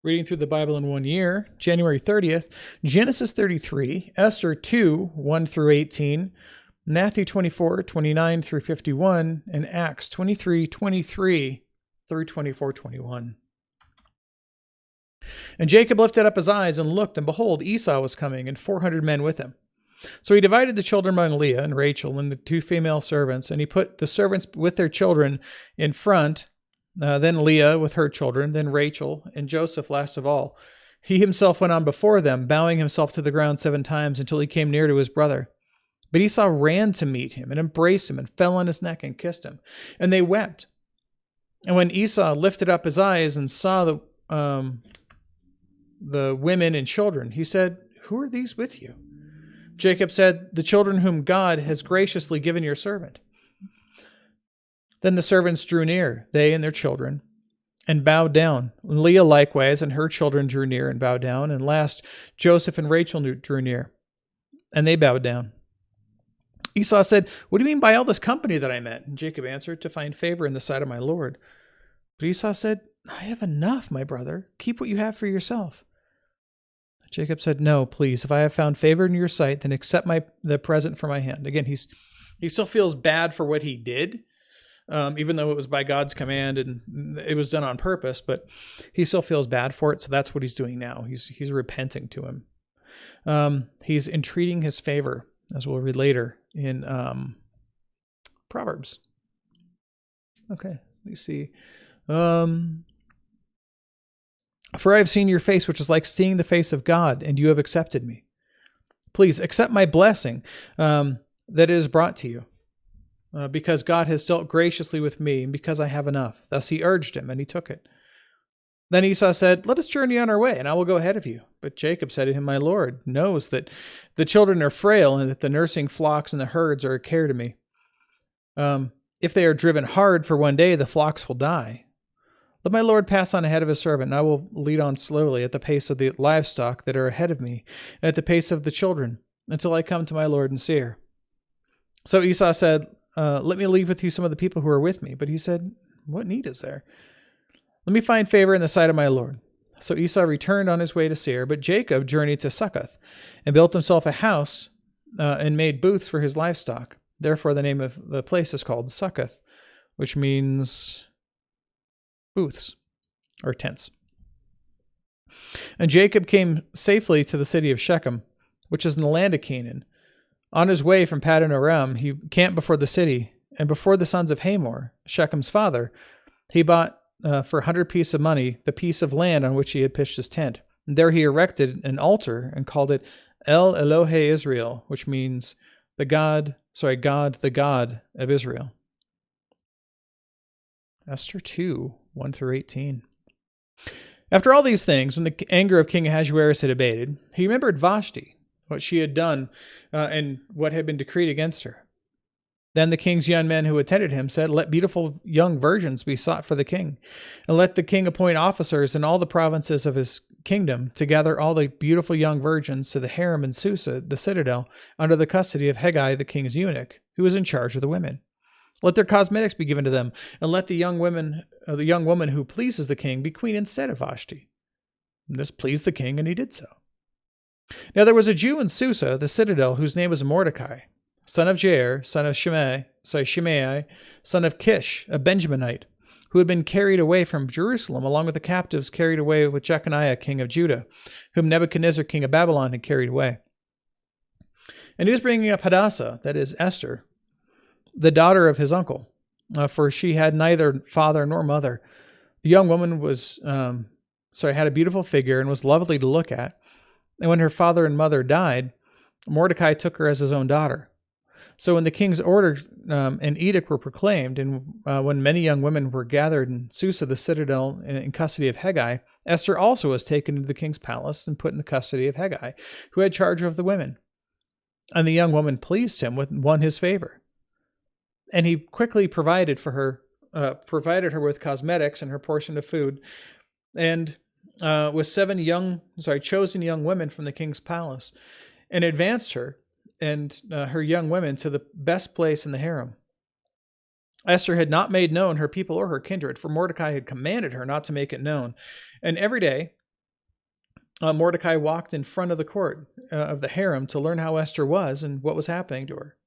Reading through the Bible in 1 year, January 30th, Genesis 33, Esther 2, 1 through 18, Matthew 24, 29 through 51, and Acts 23, 23 through 24, 21. And Jacob lifted up his eyes and looked, and behold, Esau was coming, and 400 men with him. So he divided the children among Leah and Rachel and the 2 female servants, and he put the servants with their children in front, then Leah with her children, then Rachel, and Joseph last of all. He himself went on before them, bowing himself to the ground 7 times until he came near to his brother. But Esau ran to meet him and embraced him and fell on his neck and kissed him. And they wept. And when Esau lifted up his eyes and saw the women and children, he said, "Who are these with you?" Jacob said, "The children whom God has graciously given your servant." Then the servants drew near, they and their children, and bowed down. Leah likewise and her children drew near and bowed down. And last, Joseph and Rachel drew near, and they bowed down. Esau said, "What do you mean by all this company that I met?" And Jacob answered, "To find favor in the sight of my Lord." But Esau said, "I have enough, my brother. Keep what you have for yourself." Jacob said, "No, please. If I have found favor in your sight, then accept the present from my hand." Again, he still feels bad for what he did. Even though it was by God's command and it was done on purpose, but he still feels bad for it. So that's what he's doing now. He's repenting to him. He's entreating his favor, as we'll read later in Proverbs. Okay, let me see. For I have seen your face, which is like seeing the face of God, and you have accepted me. Please accept my blessing that it is brought to you. Because God has dealt graciously with me, and because I have enough. Thus he urged him, and he took it. Then Esau said, "Let us journey on our way, and I will go ahead of you." But Jacob said to him, "My Lord knows that the children are frail, and that the nursing flocks and the herds are a care to me. If they are driven hard for one day, the flocks will die. Let my Lord pass on ahead of his servant, and I will lead on slowly at the pace of the livestock that are ahead of me, and at the pace of the children, until I come to my Lord and seer." So Esau said, "Let me leave with you some of the people who are with me." But he said, "What need is there? Let me find favor in the sight of my Lord." So Esau returned on his way to Seir, but Jacob journeyed to Succoth and built himself a house and made booths for his livestock. Therefore, the name of the place is called Succoth, which means booths or tents. And Jacob came safely to the city of Shechem, which is in the land of Canaan. On his way from Paddan Aram, he camped before the city, and before the sons of Hamor, Shechem's father, he bought for 100 pieces of money the piece of land on which he had pitched his tent. And there he erected an altar and called it El Elohe Israel, which means God, the God of Israel. Esther 2, 1 through 18. After all these things, when the anger of King Ahasuerus had abated, he remembered Vashti, what she had done, and what had been decreed against her. Then the king's young men who attended him said, "Let beautiful young virgins be sought for the king, and let the king appoint officers in all the provinces of his kingdom to gather all the beautiful young virgins to the harem in Susa, the citadel, under the custody of Hegai, the king's eunuch, who is in charge of the women. Let their cosmetics be given to them, and let the young woman who pleases the king be queen instead of Vashti." And this pleased the king, and he did so. Now there was a Jew in Susa, the citadel, whose name was Mordecai, son of Jair, son of Shimei, son of Kish, a Benjaminite, who had been carried away from Jerusalem, along with the captives carried away with Jeconiah, king of Judah, whom Nebuchadnezzar, king of Babylon, had carried away. And he was bringing up Hadassah, that is Esther, the daughter of his uncle, for she had neither father nor mother. The young woman had a beautiful figure and was lovely to look at. And when her father and mother died, Mordecai took her as his own daughter. So when the king's order and edict were proclaimed, and when many young women were gathered in Susa, the citadel, in custody of Hegai, Esther also was taken into the king's palace and put in the custody of Hegai, who had charge of the women. And the young woman pleased him, won his favor. And he quickly provided her with cosmetics and her portion of food, and with 7 chosen young women from the king's palace, and advanced her and her young women to the best place in the harem. Esther had not made known her people or her kindred, for Mordecai had commanded her not to make it known. And every day Mordecai walked in front of the court of the harem to learn how Esther was and what was happening to her.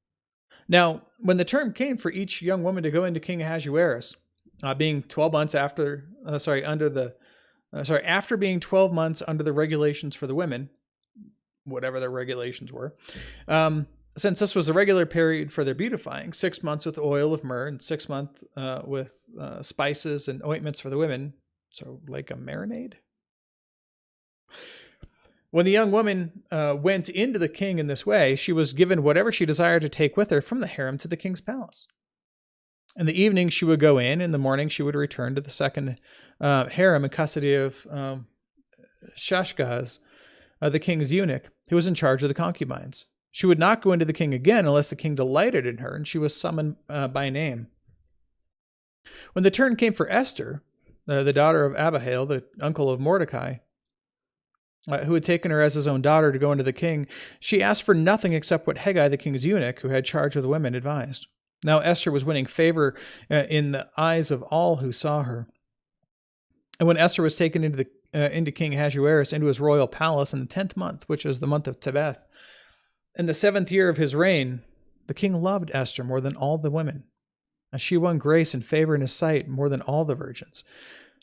Now, when the term came for each young woman to go into King Ahasuerus, being 12 months after, after being 12 months under the regulations for the women, whatever the regulations were, since this was a regular period for their beautifying, 6 months with oil of myrrh and 6 months with spices and ointments for the women, so like a marinade. When the young woman went into the king in this way, she was given whatever she desired to take with her from the harem to the king's palace. In the evening, she would go in the morning, she would return to the second harem in custody of Shashgaz, the king's eunuch, who was in charge of the concubines. She would not go into the king again unless the king delighted in her, and she was summoned by name. When the turn came for Esther, the daughter of Abihail, the uncle of Mordecai, who had taken her as his own daughter to go into the king, she asked for nothing except what Hegai, the king's eunuch, who had charge of the women, advised. Now Esther was winning favor in the eyes of all who saw her. And when Esther was taken into King Ahasuerus, into his royal palace in the 10th month, which is the month of Tebeth, in the 7th year of his reign, the king loved Esther more than all the women, and she won grace and favor in his sight more than all the virgins,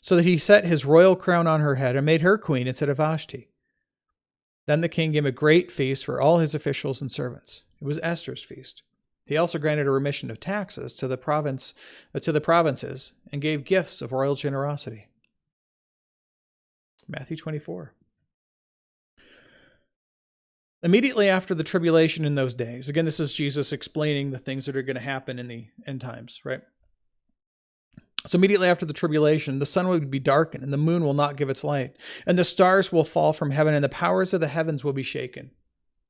so that he set his royal crown on her head and made her queen instead of Vashti. Then the king gave a great feast for all his officials and servants. It was Esther's feast. He also granted a remission of taxes to the provinces and gave gifts of royal generosity. Matthew 24. Immediately after the tribulation in those days, again, this is Jesus explaining the things that are going to happen in the end times, right? So immediately after the tribulation, the sun will be darkened, and the moon will not give its light, and the stars will fall from heaven, and the powers of the heavens will be shaken.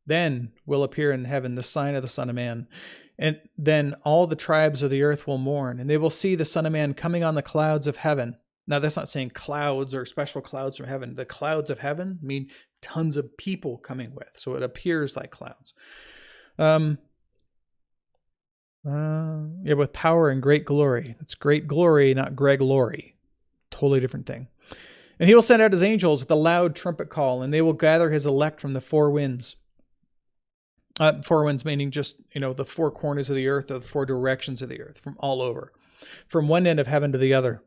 Then will appear in heaven the sign of the Son of Man, and then all the tribes of the earth will mourn, and they will see the Son of Man coming on the clouds of heaven. Now, that's not saying clouds or special clouds from heaven. The clouds of heaven mean tons of people coming with, so it appears like clouds. With power and great glory. It's great glory, not Greg Laurie. Totally different thing. And he will send out his angels with a loud trumpet call, and they will gather his elect from the four winds. Four winds meaning just, the four corners of the earth, or the four directions of the earth, from all over, from one end of heaven to the other.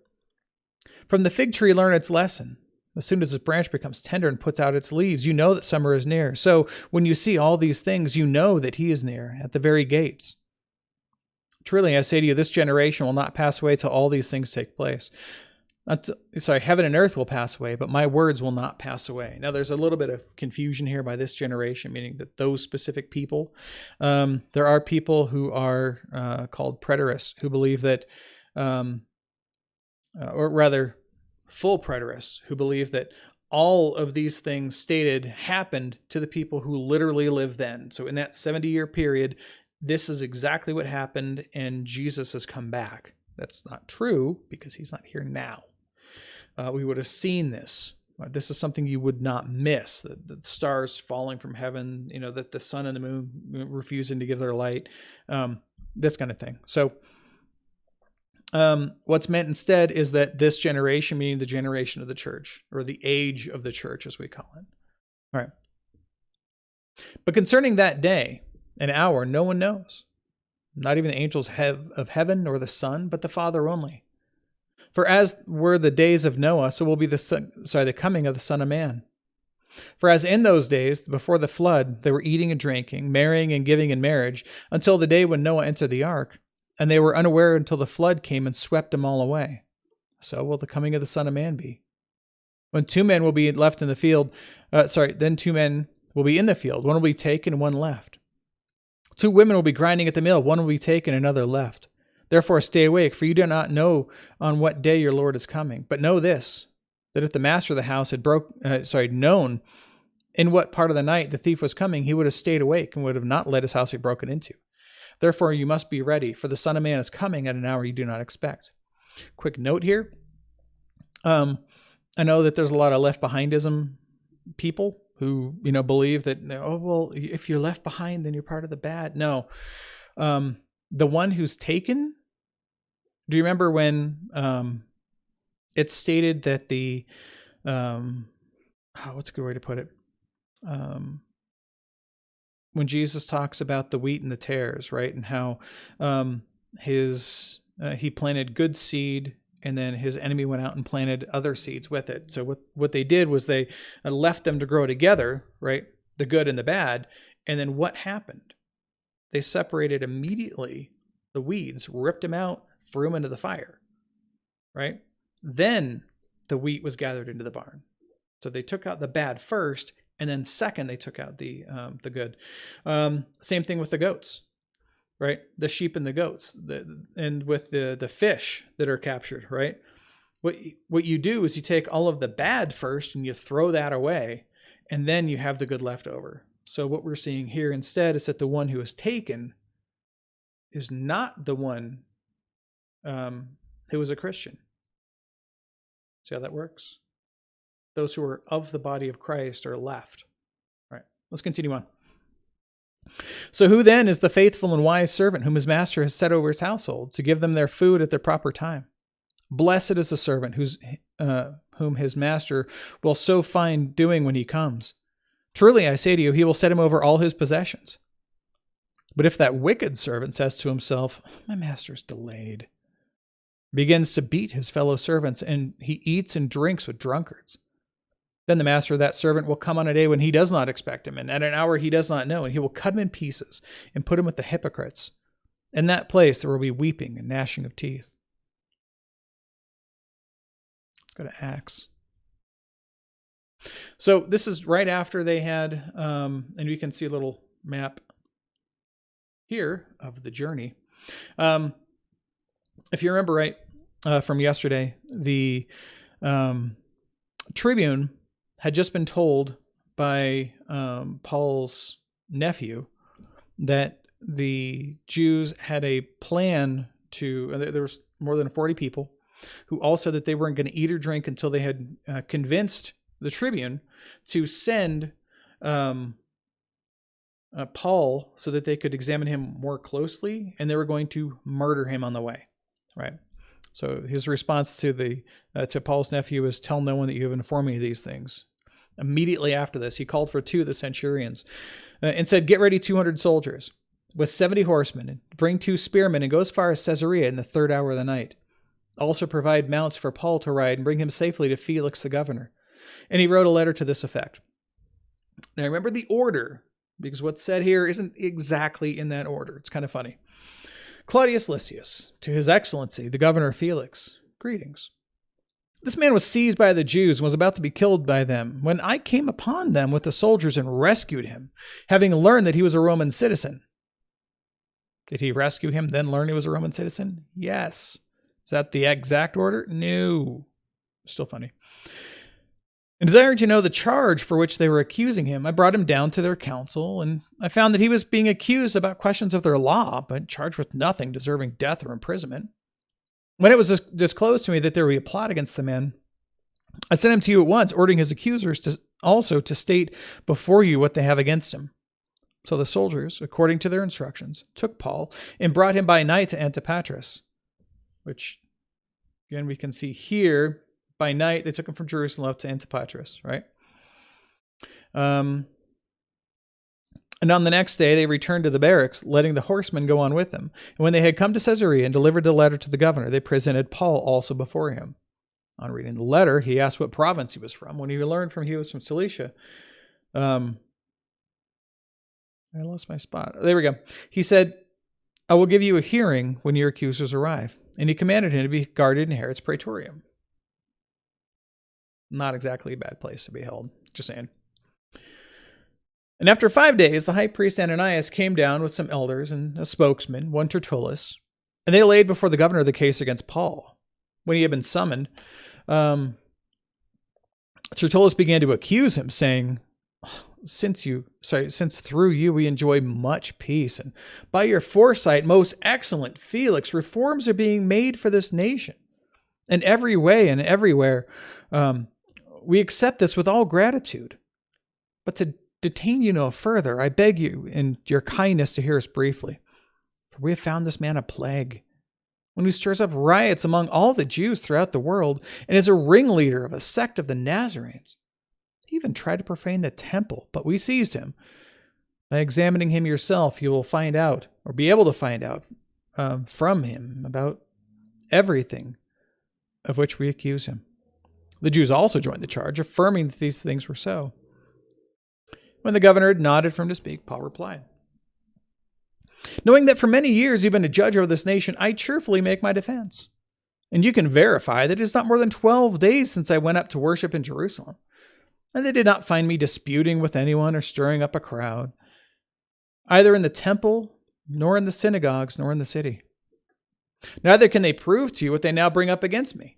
From the fig tree learn its lesson. As soon as its branch becomes tender and puts out its leaves, you know that summer is near. So when you see all these things, you know that he is near, at the very gates. Truly, I say to you, this generation will not pass away till all these things take place. Heaven and earth will pass away, but my words will not pass away. Now, there's a little bit of confusion here by this generation, meaning that those specific people, there are people who are called preterists, who believe that, or rather, full preterists, who believe that all of these things stated happened to the people who literally lived then. So in that 70-year period, this is exactly what happened, and Jesus has come back. That's not true, because he's not here now. We would have seen this. This is something you would not miss. The stars falling from heaven, that the sun and the moon refusing to give their light, this kind of thing. So what's meant instead is that this generation, meaning the generation of the church, or the age of the church, as we call it. All right. But concerning that day and hour, no one knows. Not even the angels of heaven, nor the Son, but the Father only. For as were the days of Noah, so will be the coming of the Son of Man. For as in those days, before the flood, they were eating and drinking, marrying and giving in marriage, until the day when Noah entered the ark, and they were unaware until the flood came and swept them all away. So will the coming of the Son of Man be. When two men will be left in the field, then two men will be in the field, one will be taken, one left. Two women will be grinding at the mill, one will be taken, another left. Therefore stay awake, for you do not know on what day your Lord is coming. But know this, that if the master of the house had known in what part of the night the thief was coming, he would have stayed awake and would have not let his house be broken into. Therefore you must be ready, for the Son of Man is coming at an hour you do not expect. Quick note here. I know that there's a lot of left behindism people who, believe that, if you're left behind, then you're part of the bad. No. The one who's taken, do you remember when it's stated that what's a good way to put it? When Jesus talks about the wheat and the tares, right? And how he planted good seed, and then his enemy went out and planted other seeds with it. So what they did was they left them to grow together, right? The good and the bad. And then what happened? They separated immediately the weeds, ripped them out, threw them into the fire, right? Then the wheat was gathered into the barn. So they took out the bad first, and then second, they took out the good. Same thing with the goats, right? The sheep and the goats, and with the fish that are captured, right? What you do is you take all of the bad first and you throw that away, and then you have the good left over. So what we're seeing here instead is that the one who is taken is not the one who is a Christian. See how that works? Those who are of the body of Christ are left. All right, let's continue on. So who then is the faithful and wise servant whom his master has set over his household to give them their food at their proper time? Blessed is the servant whom his master will so find doing when he comes. Truly, I say to you, he will set him over all his possessions. But if that wicked servant says to himself, my master's delayed, begins to beat his fellow servants, and he eats and drinks with drunkards, then the master of that servant will come on a day when he does not expect him, and at an hour he does not know, and he will cut him in pieces and put him with the hypocrites. In that place there will be weeping and gnashing of teeth. Let's go to Acts. So this is right after they had, and we can see a little map here of the journey. If you remember right from yesterday, the tribune had just been told by Paul's nephew that the Jews had a plan to, there was more than 40 people who all said that they weren't going to eat or drink until they had convinced the tribune to send Paul so that they could examine him more closely, and they were going to murder him on the way, right? So his response to Paul's nephew is, tell no one that you have informed me of these things. Immediately after this, he called for 2 of the centurions and said, get ready 200 soldiers with 70 horsemen, and bring 2 spearmen, and go as far as Caesarea in the 3rd hour of the night. Also provide mounts for Paul to ride and bring him safely to Felix the governor. And he wrote a letter to this effect. Now remember the order, because what's said here isn't exactly in that order. It's kind of funny. Claudius Lysias, to his excellency, the governor Felix, greetings. This man was seized by the Jews and was about to be killed by them when I came upon them with the soldiers and rescued him, having learned that he was a Roman citizen. Did he rescue him, then learn he was a Roman citizen? Yes. Is that the exact order? No. Still funny. And desiring to know the charge for which they were accusing him, I brought him down to their council, and I found that he was being accused about questions of their law, but charged with nothing deserving death or imprisonment. When it was disclosed to me that there would be a plot against the man, I sent him to you at once, ordering his accusers to state before you what they have against him. So the soldiers, according to their instructions, took Paul and brought him by night to Antipatris, which, again, we can see here. By night, they took him from Jerusalem up to Antipatris, right? And on the next day, they returned to the barracks, letting the horsemen go on with them. And when they had come to Caesarea and delivered the letter to the governor, they presented Paul also before him. On reading the letter, he asked what province he was from. When he learned he was from Cilicia, I lost my spot. There we go. He said, I will give you a hearing when your accusers arrive. And he commanded him to be guarded in Herod's praetorium. Not exactly a bad place to be held. Just saying. And after 5 days, the high priest Ananias came down with some elders and a spokesman, one Tertullus, and they laid before the governor the case against Paul. When he had been summoned, Tertullus began to accuse him, saying, since through you we enjoy much peace, and by your foresight, most excellent Felix, reforms are being made for this nation. In every way and everywhere, we accept this with all gratitude. But to detain you no further, I beg you in your kindness to hear us briefly. For we have found this man a plague, one who stirs up riots among all the Jews throughout the world, and is a ringleader of a sect of the Nazarenes. He even tried to profane the temple, but we seized him. By examining him yourself, you will find out, or be able to find out from him about everything of which we accuse him." The Jews also joined the charge, affirming that these things were so. When the governor had nodded for him to speak, Paul replied, "Knowing that for many years you've been a judge over this nation, I cheerfully make my defense. And you can verify that it is not more than 12 days since I went up to worship in Jerusalem. And they did not find me disputing with anyone or stirring up a crowd, either in the temple, nor in the synagogues, nor in the city. Neither can they prove to you what they now bring up against me."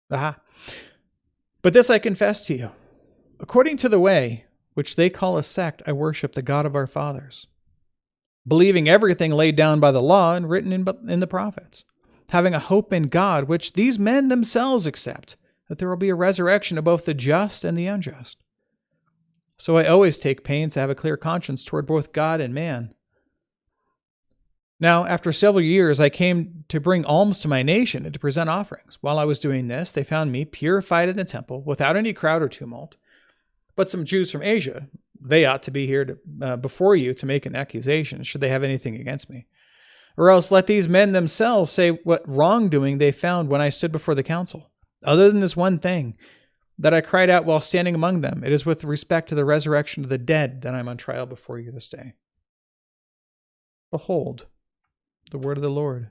"But this I confess to you. According to the way which they call a sect, I worship the God of our fathers, believing everything laid down by the law and written in the prophets, having a hope in God, which these men themselves accept, that there will be a resurrection of both the just and the unjust. So I always take pains to have a clear conscience toward both God and man. Now, after several years, I came to bring alms to my nation and to present offerings. While I was doing this, they found me purified in the temple, without any crowd or tumult. But some Jews from Asia, they ought to be here before you to make an accusation, should they have anything against me. Or else let these men themselves say what wrongdoing they found when I stood before the council. Other than this one thing, that I cried out while standing among them, it is with respect to the resurrection of the dead that I am on trial before you this day. Behold, the word of the Lord.